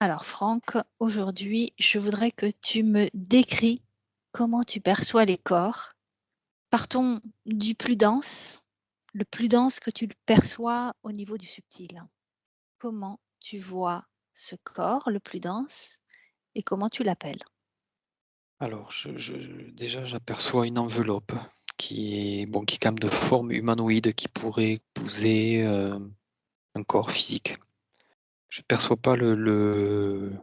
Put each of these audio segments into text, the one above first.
Alors Franck, aujourd'hui, je voudrais que tu me décris comment tu perçois les corps. Partons du plus dense, le plus dense que tu le perçois au niveau du subtil. Comment tu vois ce corps le plus dense et comment tu l'appelles? Alors, déjà, j'aperçois une enveloppe qui est quand même de forme humanoïde, qui pourrait épouser, un corps physique. Je ne perçois pas le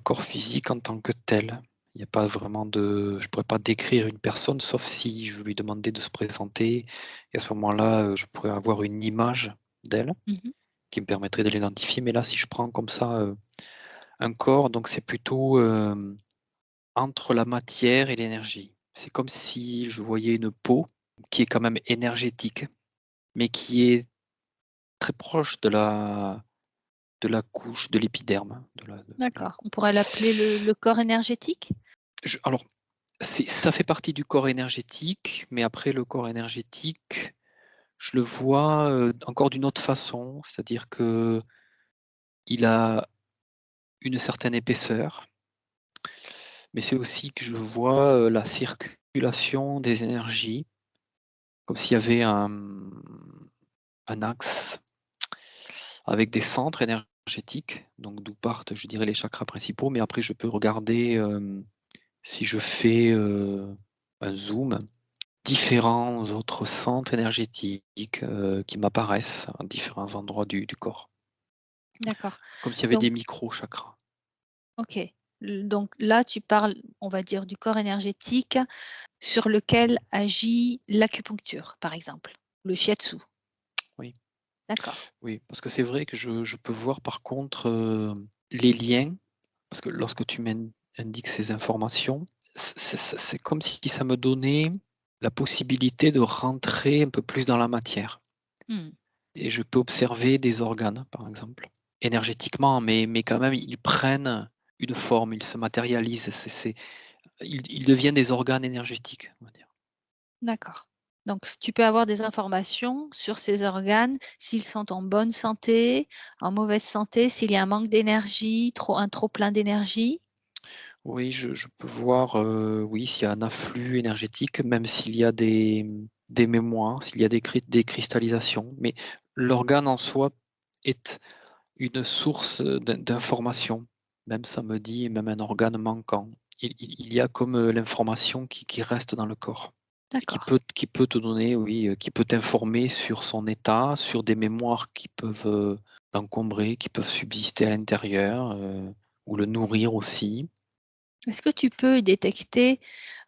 corps physique en tant que tel. Il n'y a pas vraiment de je pourrais pas décrire une personne, sauf si je lui demandais de se présenter et à ce moment-là, je pourrais avoir une image d'elle Mmh. qui me permettrait de l'identifier. Mais là, si je prends comme ça, un corps, donc c'est plutôt, entre la matière et l'énergie. C'est comme si je voyais une peau qui est quand même énergétique, mais qui est très proche de la couche de l'épiderme, de la D'accord. On pourrait l'appeler le corps énergétique? alors, ça fait partie du corps énergétique, mais après le corps énergétique, je le vois, encore d'une autre façon, c'est-à-dire que il a une certaine épaisseur, mais c'est aussi que je vois, la circulation des énergies, comme s'il y avait un axe avec des centres énergétiques, donc d'où partent, je dirais, les chakras principaux, mais après je peux regarder, si je fais, un zoom, différents autres centres énergétiques, qui m'apparaissent à différents endroits du corps. D'accord. Comme s'il y avait Donc des micro-chakras. OK. Donc là, tu parles, on va dire, du corps énergétique sur lequel agit l'acupuncture, par exemple, le shiatsu. Oui, D'accord. oui, parce que c'est vrai que je peux voir par contre, les liens, parce que lorsque tu m'indiques ces informations, c'est comme si ça me donnait la possibilité de rentrer un peu plus dans la matière. Mmh. Et je peux observer des organes, par exemple, énergétiquement, mais quand même, ils prennent une forme, ils se matérialisent. Ils deviennent des organes énergétiques, on va dire. D'accord. Donc tu peux avoir des informations sur ces organes, s'ils sont en bonne santé, en mauvaise santé, s'il y a un manque d'énergie, un trop plein d'énergie? Oui, je peux voir, oui, s'il y a un afflux énergétique, même s'il y a des mémoires, s'il y a des cristallisations, mais l'organe en soi est une source, d'information. Même ça me dit même un organe manquant. Il y a comme, l'information qui reste dans le corps et qui D'accord. peut qui peut te donner, oui, qui peut t'informer sur son état, sur des mémoires qui peuvent, l'encombrer, qui peuvent subsister à l'intérieur, ou le nourrir aussi. Est-ce que tu peux détecter,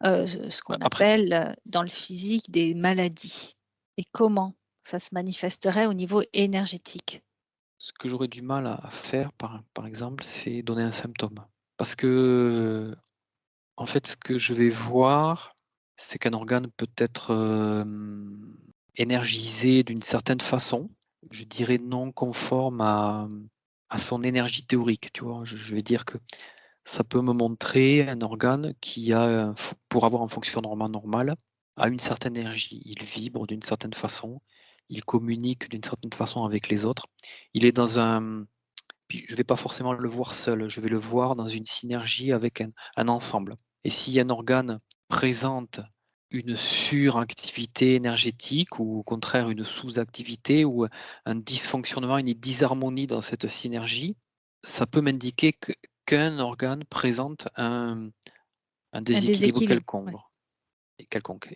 ce qu'on Après, appelle, dans le physique des maladies? Et comment ça se manifesterait au niveau énergétique? ce que j'aurais du mal à faire par exemple, c'est donner un symptôme. Parce que, en fait, ce que je vais voir, c'est qu'un organe peut être, énergisé d'une certaine façon, je dirais non conforme à son énergie théorique, tu vois? Je vais dire que ça peut me montrer un organe qui a pour avoir un fonctionnement normal, a une certaine énergie. Il vibre d'une certaine façon, il communique d'une certaine façon avec les autres. Il est dans un puis je ne vais pas forcément le voir seul, je vais le voir dans une synergie avec un ensemble. Et si un organe présente une suractivité énergétique ou au contraire une sous-activité ou un dysfonctionnement, une disharmonie dans cette synergie, ça peut m'indiquer qu'un organe présente un Un déséquilibre déséquilibre, ouais. quelconque.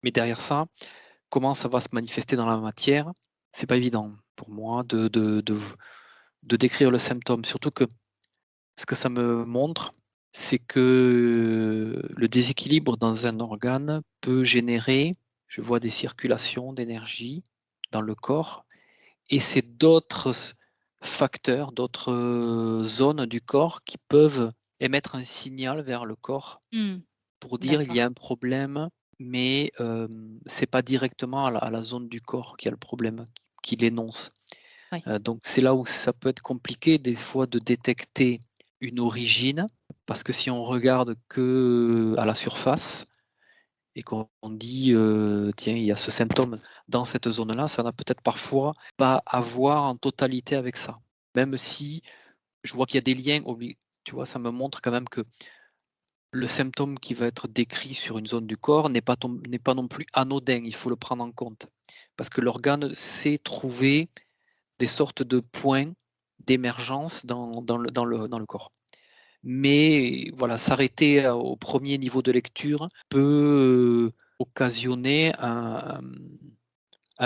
Mais derrière ça, comment ça va se manifester dans la matière? C'est pas évident pour moi de décrire le symptôme. Surtout que ce que ça me montre, c'est que le déséquilibre dans un organe peut générer, je vois des circulations d'énergie dans le corps et c'est d'autres facteurs, d'autres, zones du corps qui peuvent émettre un signal vers le corps Mmh. pour dire: «Il y a D'accord. un problème», mais c'est pas directement à la zone du corps qu'il y a le problème, qu'il énonce. Oui. Donc c'est là où ça peut être compliqué des fois de détecter une origine, parce que si on regarde que à la surface et qu'on dit, «Tiens, il y a ce symptôme dans cette zone-là», ça n'a peut-être parfois pas à voir en totalité avec ça. Même si je vois qu'il y a des liens, tu vois, ça me montre quand même que le symptôme qui va être décrit sur une zone du corps n'est pas non plus anodin, il faut le prendre en compte. Parce que l'organe sait trouver des sortes de points d'émergence dans le corps. Mais voilà, s'arrêter au premier niveau de lecture peut occasionner un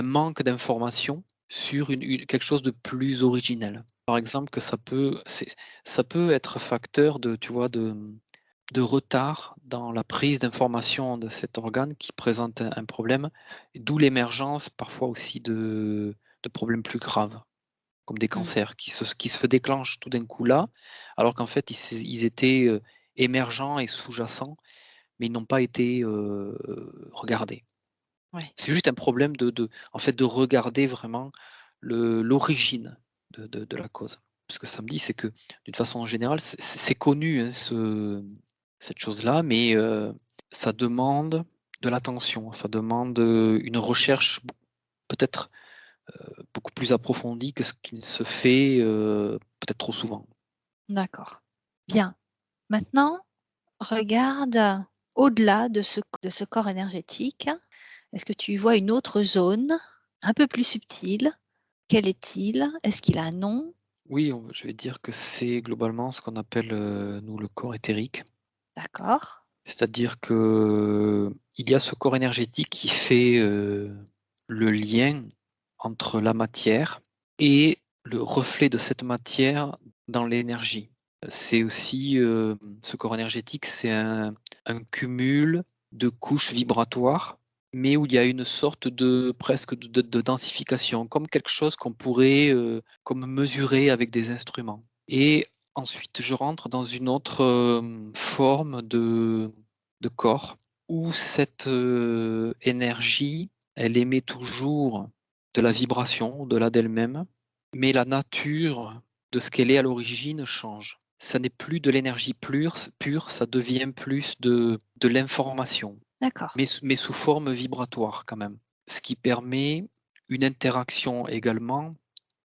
manque d'information sur quelque chose de plus originel. Par exemple, que ça peut être facteur de, tu vois, de retard dans la prise d'information de cet organe qui présente un problème, d'où l'émergence parfois aussi de problèmes plus graves, comme des Mmh. cancers qui se déclenchent tout d'un coup là, alors qu'en fait ils étaient émergents et sous-jacents, mais ils n'ont pas été regardés. Ouais. C'est juste un problème en fait, de regarder vraiment l'origine de la cause. Ce que ça me dit, c'est que d'une façon générale, c'est connu, hein, cette chose-là, mais ça demande de l'attention, ça demande une recherche peut-être beaucoup plus approfondie que ce qui ne se fait peut-être trop souvent. D'accord. Bien. Maintenant, regarde au-delà de ce corps énergétique. Est-ce que tu vois une autre zone un peu plus subtile? Quel est-il? Est-ce qu'il a un nom? Oui, je vais dire que c'est globalement ce qu'on appelle, nous, le corps éthérique. D'accord. C'est-à-dire que il y a ce corps énergétique qui fait le lien entre la matière et le reflet de cette matière dans l'énergie. C'est aussi ce corps énergétique, c'est un cumul de couches vibratoires, mais où il y a une sorte de presque de densification, comme quelque chose qu'on pourrait comme mesurer avec des instruments. Et ensuite, je rentre dans une autre forme de corps où cette énergie, elle émet toujours de la vibration au-delà d'elle-même, mais la nature de ce qu'elle est à l'origine change. Ça n'est plus de l'énergie pure, ça devient plus de l'information, D'accord. mais sous forme vibratoire quand même. Ce qui permet une interaction également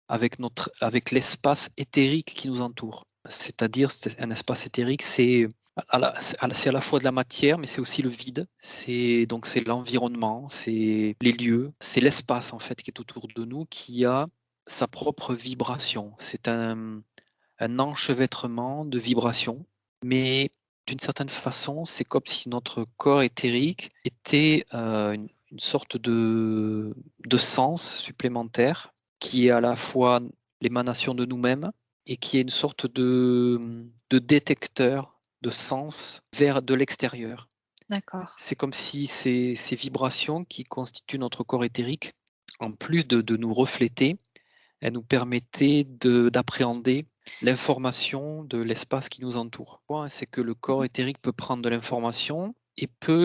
avec l'espace éthérique qui nous entoure. C'est-à-dire, c'est un espace éthérique, c'est à la fois de la matière, mais c'est aussi le vide. C'est l'environnement, c'est les lieux, c'est l'espace en fait qui est autour de nous qui a sa propre vibration. C'est un enchevêtrement de vibrations, mais d'une certaine façon, c'est comme si notre corps éthérique était une sorte de sens supplémentaire qui est à la fois l'émanation de nous-mêmes et qui est une sorte de détecteur de sens vers de l'extérieur. D'accord. C'est comme si ces vibrations qui constituent notre corps éthérique, en plus de nous refléter, elles nous permettaient d'appréhender l'information de l'espace qui nous entoure. C'est que le corps Mmh. éthérique peut prendre de l'information et peut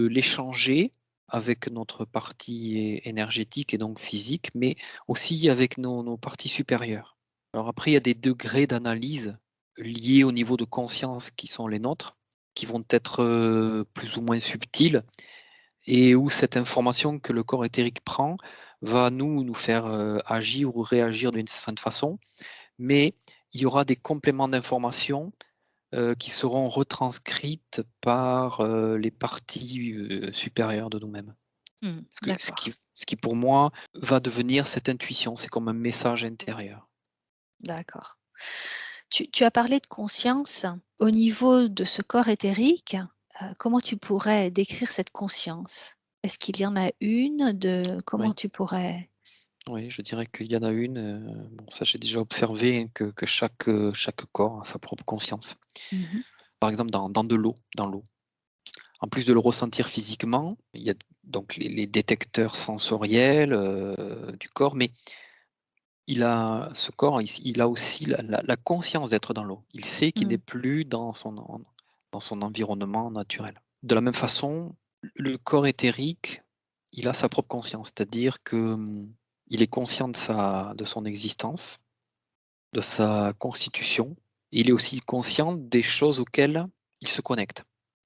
l'échanger avec notre partie énergétique et donc physique, mais aussi avec nos parties supérieures. Alors après, il y a des degrés d'analyse liés au niveau de conscience qui sont les nôtres, qui vont être plus ou moins subtils, et où cette information que le corps éthérique prend va nous faire agir ou réagir d'une certaine façon, mais il y aura des compléments d'informations qui seront retranscrites par les parties supérieures de nous-mêmes. Mmh. Ce D'accord. qui, ce qui pour moi va devenir cette intuition, c'est comme un message intérieur. D'accord. Tu as parlé de conscience. Au niveau de ce corps éthérique, comment tu pourrais décrire cette conscience? Est-ce qu'il y en a une? Comment Oui, tu pourrais oui, je dirais qu'il y en a une. Bon, ça, j'ai déjà observé que chaque corps a sa propre conscience. mmh Par exemple, dans l'eau. En plus de le ressentir physiquement, il y a donc les détecteurs sensoriels du corps, mais ce corps, il a aussi la conscience d'être dans l'eau. Il sait qu'il n'est Mmh. plus dans son environnement naturel. De la même façon, le corps éthérique, il a sa propre conscience, c'est-à-dire que il est conscient de son existence, de sa constitution, et il est aussi conscient des choses auxquelles il se connecte.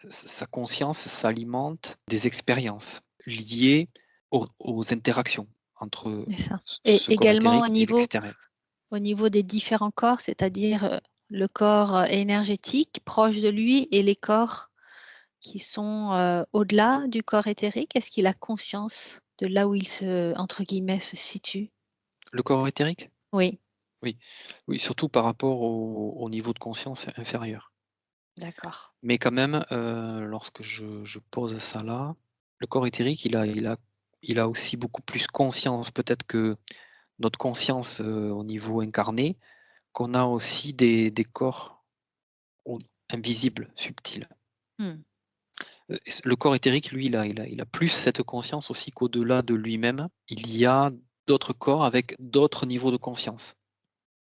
Sa conscience s'alimente des expériences liées aux interactions entre C'est ça. Et ce corps également au éthérique et niveau l'extérieur. au niveau des différents corps, c'est-à-dire le corps énergétique proche de lui et les corps qui sont au-delà du corps éthérique? Est-ce qu'il a conscience de là où il se, entre guillemets, se situe? Le corps éthérique? Oui, Oui. Oui, surtout par rapport au niveau de conscience inférieur. d'accord. Mais quand même, lorsque je pose ça là, le corps éthérique, il a aussi beaucoup plus conscience peut-être que notre conscience, au niveau incarné, qu'on a aussi des corps au invisibles, subtils. Hmm, Le corps éthérique, lui, il a plus cette conscience aussi qu'au-delà de lui-même, il y a d'autres corps avec d'autres niveaux de conscience.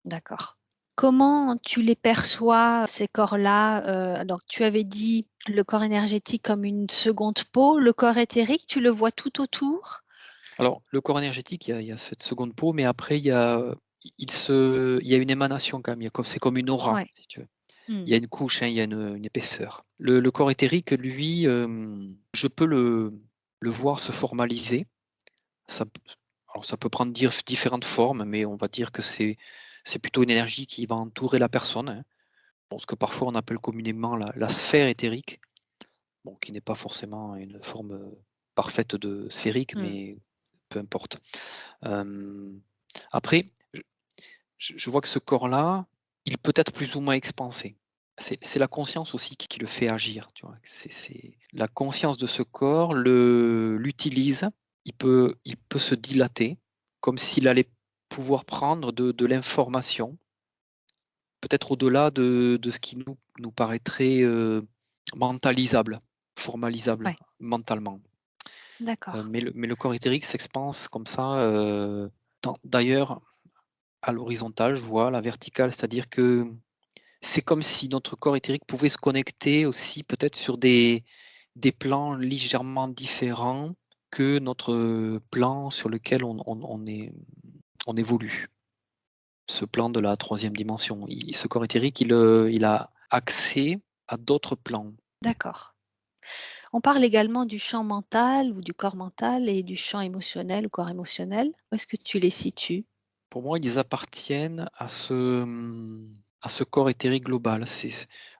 d'accord. Comment tu les perçois, ces corps-là? Alors, tu avais dit le corps énergétique comme une seconde peau. Le corps éthérique, tu le vois tout autour? Alors, le corps énergétique, il y a cette seconde peau, mais après il y a une émanation quand même, c'est comme une aura, Ouais. si tu veux. Hmm, Il y a une couche, hein, il y a une épaisseur. Le corps éthérique, lui, je peux le voir se formaliser. Ça p Alors ça peut prendre différentes formes, mais on va dire que c'est plutôt une énergie qui va entourer la personne, hein. Bon, ce que parfois on appelle communément la sphère éthérique, bon, qui n'est pas forcément une forme, parfaite de sphérique, hmm. mais peu importe. Hem, Après, je vois que ce corps-là, il peut être plus ou moins expansé. C'est la conscience aussi qui le fait agir, tu vois? C'est la conscience de ce corps l'utilise, il peut se dilater, comme s'il allait pouvoir prendre de l'information, peut-être au-delà de ce qui nous paraîtrait, mentalisable, formalisable Ouais, mentalement. d'accord. Mais le corps éthérique s'expanse comme ça, d'ailleurs, à l'horizontale, je vois, la verticale, c'est-à-dire que c'est comme si notre corps éthérique pouvait se connecter aussi peut-être sur des plans légèrement différents que notre, plan sur lequel on évolue. Ce plan de la troisième dimension. Ce corps éthérique, il a accès à d'autres plans. D'accord. On parle également du champ mental ou du corps mental et du champ émotionnel ou corps émotionnel. Où est-ce que tu les situes? Pour moi, ils appartiennent à ce corps éthérique global.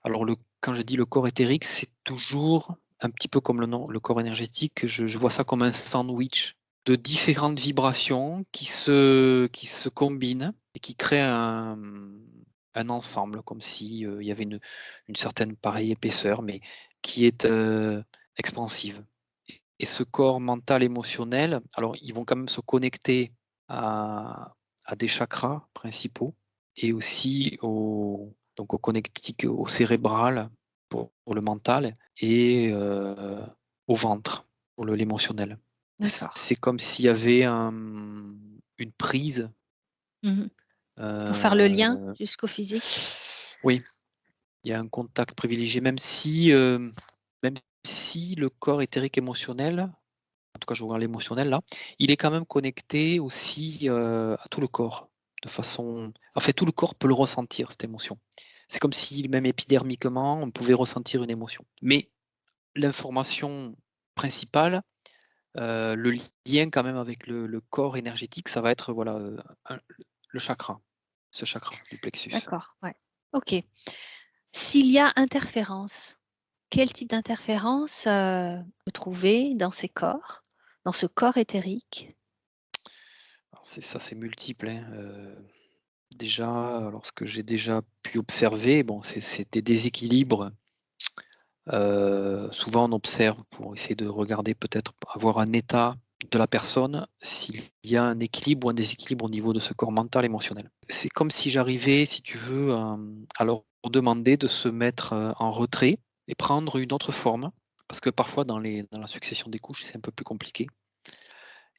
Alors quand je dis le corps éthérique, c'est toujours un petit peu comme le nom, le corps énergétique, je vois ça comme un sandwich de différentes vibrations qui se combinent et qui créent un ensemble, comme si, il y avait une certaine pareille épaisseur, mais qui est, expansive. Et ce corps mental émotionnel, alors ils vont quand même se connecter à à des chakras principaux et aussi au connectique, au cérébral pour le mental et au ventre pour l'émotionnel. D'accord. C'est comme s'il y avait une prise, Mmh. Pour faire le lien heu jusqu'au physique? oui, il y a un contact privilégié, même si le corps éthérique émotionnel, en tout cas je regarde l'émotionnel là, il est quand même connecté aussi, à tout le corps, de façon en fait tout le corps peut le ressentir cette émotion. C'est comme si même épidermiquement, on pouvait ressentir une émotion. Mais l'information principale, le lien quand même avec le corps énergétique, ça va être voilà, un le chakra, ce chakra du plexus. D'accord, ouais. OK. S'il y a interférence, quel type d'interférence, on peut trouver dans ces corps, dans ce corps éthérique? Alors c'est multiple, hein, déjà, alors ce que j'ai déjà pu observer, bon, c'est des déséquilibres. Souvent, on observe pour essayer de regarder peut-être avoir un état de la personne, s'il y a un équilibre ou un déséquilibre au niveau de ce corps mental émotionnel. C'est comme si j'arrivais, si tu veux, à leur demander de se mettre, en retrait et prendre une autre forme, parce que parfois dans la succession des couches, c'est un peu plus compliqué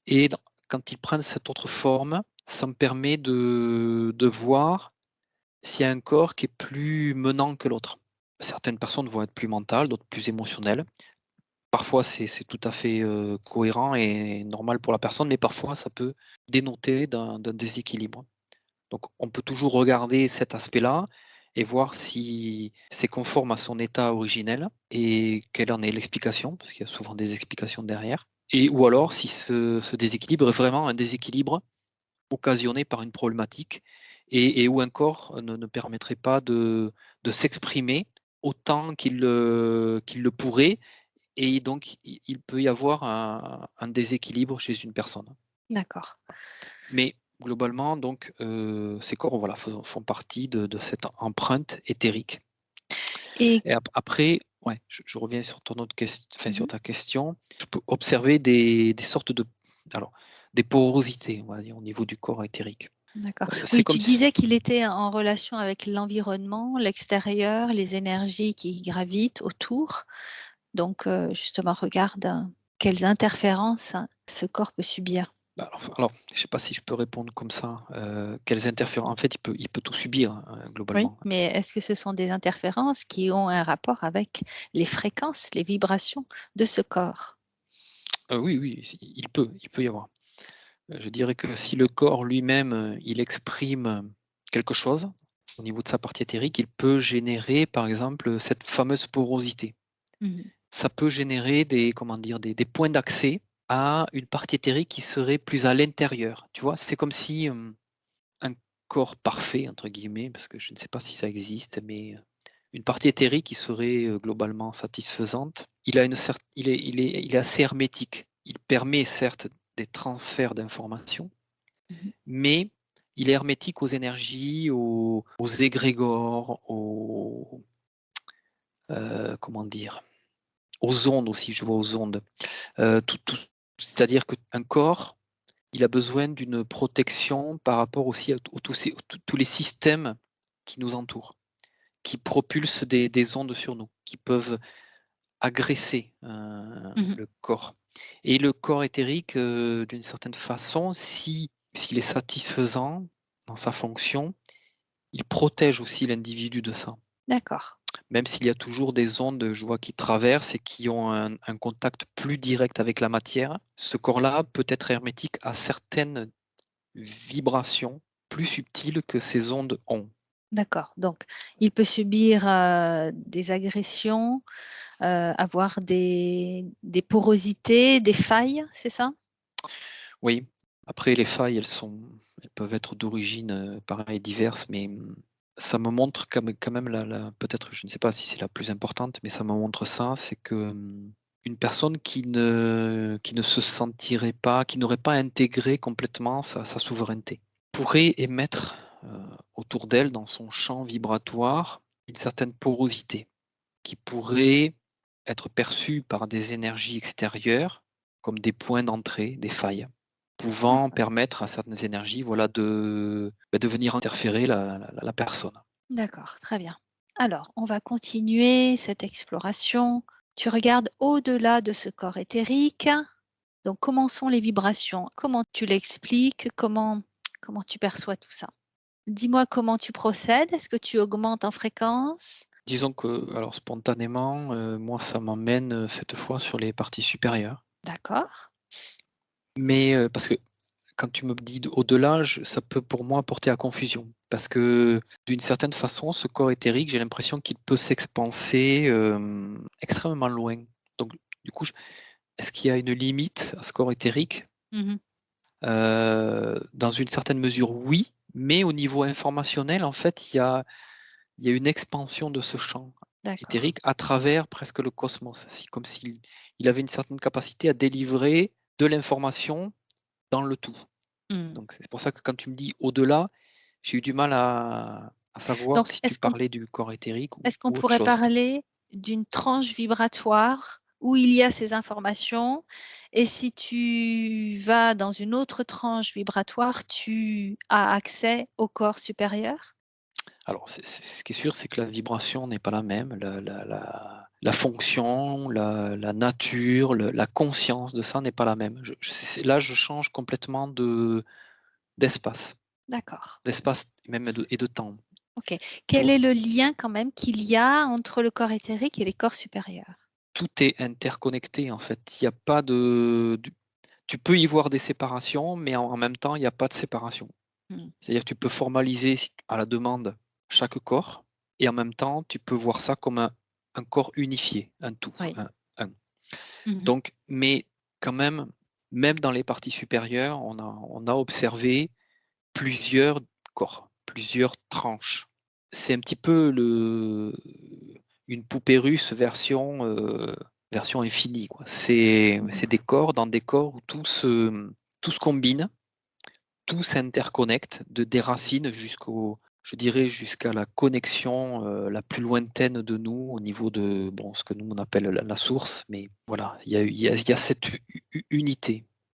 et quand ils prennent cette autre forme, ça me permet de voir s'il y a un corps qui est plus menant que l'autre. Certaines personnes vont être plus mentales, d'autres plus émotionnelles. Parfois, c'est tout à fait, cohérent et normal pour la personne, mais parfois ça peut dénoter d'un déséquilibre. Donc on peut toujours regarder cet aspect-là et voir si c'est conforme à son état originel et quelle en est l'explication, parce qu'il y a souvent des explications derrière et ou alors si ce déséquilibre est vraiment un déséquilibre occasionné par une problématique et où un corps ne permettrait pas de s'exprimer autant qu'il le pourrait et donc il peut y avoir un déséquilibre chez une personne. D'accord. Mais globalement, donc, ces corps, voilà, font partie de cette empreinte éthérique. Et Et après, ouais, je reviens sur ton autre enfin, sur mmh ta question. Je peux observer des sortes de, alors, des porosités, on va dire, au niveau du corps éthérique. D'accord. C'est Oui, tu comme si, disais qu'il était en relation avec l'environnement, l'extérieur, les énergies qui gravitent autour. Donc, justement, regarde quelles interférences ce corps peut subir. alors, je sais pas si je peux répondre comme ça. Quelles interférences? En fait, il peut tout subir, Oui, globalement. mais est-ce que ce sont des interférences qui ont un rapport avec les fréquences, les vibrations de ce corps? Oui, oui, il peut y avoir. Je dirais que si le corps lui-même, il exprime quelque chose au niveau de sa partie éthérique, il peut générer, par exemple, cette fameuse porosité. Mmh. Ça peut générer des, comment dire, des points d'accès à une partie éthérique qui serait plus à l'intérieur. Tu vois? C'est comme si, un corps «parfait» entre guillemets, parce que je ne sais pas si ça existe, mais, une partie éthérique qui serait, globalement satisfaisante, il est assez hermétique. Il permet certes des transferts d'informations, Mmh. mais il est hermétique aux énergies, aux égrégores, comment dire? Aux ondes aussi, je vois aux ondes. Tout c'est-à-dire qu'un corps, il a besoin d'une protection par rapport aussi à tous les systèmes qui nous entourent, qui propulsent des ondes sur nous, qui peuvent agresser, Mmh. le corps et le corps éthérique, d'une certaine façon, s'il est satisfaisant dans sa fonction, il protège aussi l'individu de ça. D'accord. Même s'il y a toujours des ondes, je vois, qui traversent et qui ont un contact plus direct avec la matière, ce corps-là peut être hermétique à certaines vibrations plus subtiles que ces ondes ont. D'accord. Donc, il peut subir, des agressions, avoir des porosités, des failles, c'est ça? Oui, après les failles, elles peuvent être d'origine, pareil diverses, mais, ça me montre quand même la peut-être, je ne sais pas si c'est la plus importante, mais ça me montre ça, c'est que, une personne qui ne se sentirait pas, qui n'aurait pas intégré complètement sa souveraineté, pourrait émettre, autour d'elle, dans son champ vibratoire, une certaine porosité qui pourrait être perçue par des énergies extérieures comme des points d'entrée, des failles, pouvant D'accord. permettre à certaines énergies, voilà, de venir interférer la personne. D'accord, très bien. Alors, on va continuer cette exploration. Tu regardes au-delà de ce corps éthérique. Donc, comment sont les vibrations? Comment tu l'expliques? Comment tu perçois tout ça? Dis-moi comment tu procèdes. Est-ce que tu augmentes en fréquence? Disons que, alors spontanément, moi ça m'emmène, cette fois sur les parties supérieures. D'accord. Mais, parce que quand tu me dis au-delà, ça peut pour moi porter à confusion. Parce que d'une certaine façon, ce corps éthérique, j'ai l'impression qu'il peut s'expanser, extrêmement loin. Donc du coup, est-ce qu'il y a une limite à ce corps éthérique? Mmh. Dans une certaine mesure, oui, mais au niveau informationnel, en fait, il y a une expansion de ce champ D'accord. éthérique à travers presque le cosmos. C'est comme s'il avait une certaine capacité à délivrer de l'information dans le tout. Mmh. Donc c'est pour ça que quand tu me dis au-delà, j'ai eu du mal à savoir Donc, si tu parlais du corps éthérique est-ce qu'on ou autre pourrait chose. parler d'une tranche vibratoire où il y a ces informations et si tu vas dans une autre tranche vibratoire, tu as accès au corps supérieur? Alors ce qui est sûr, c'est que la vibration n'est pas la même, la fonction, la nature, la conscience de ça n'est pas la même. Là, je change complètement d'espace, D'accord. d'espace même et de temps, OK. tu Quel vois? est le lien quand même qu'il y a entre le corps éthérique et les corps supérieurs? Tout est interconnecté, en fait. Il y a pas tu peux y voir des séparations, mais en même temps, il y a pas de séparation. Mmh. C'est-à-dire que tu peux formaliser à la demande chaque corps et en même temps, tu peux voir ça comme un corps unifié, un tout, Oui. un. Mmh. Donc, mais quand même, même dans les parties supérieures, on a observé, plusieurs corps, plusieurs tranches. C'est un petit peu une poupée russe version infinie, quoi. C'est des corps dans des corps où tout se combine, tout s'interconnecte, des racines je dirais jusqu'à la connexion la plus lointaine de nous au niveau de ce que nous on appelle la source. Mais voilà, il y a cette unité.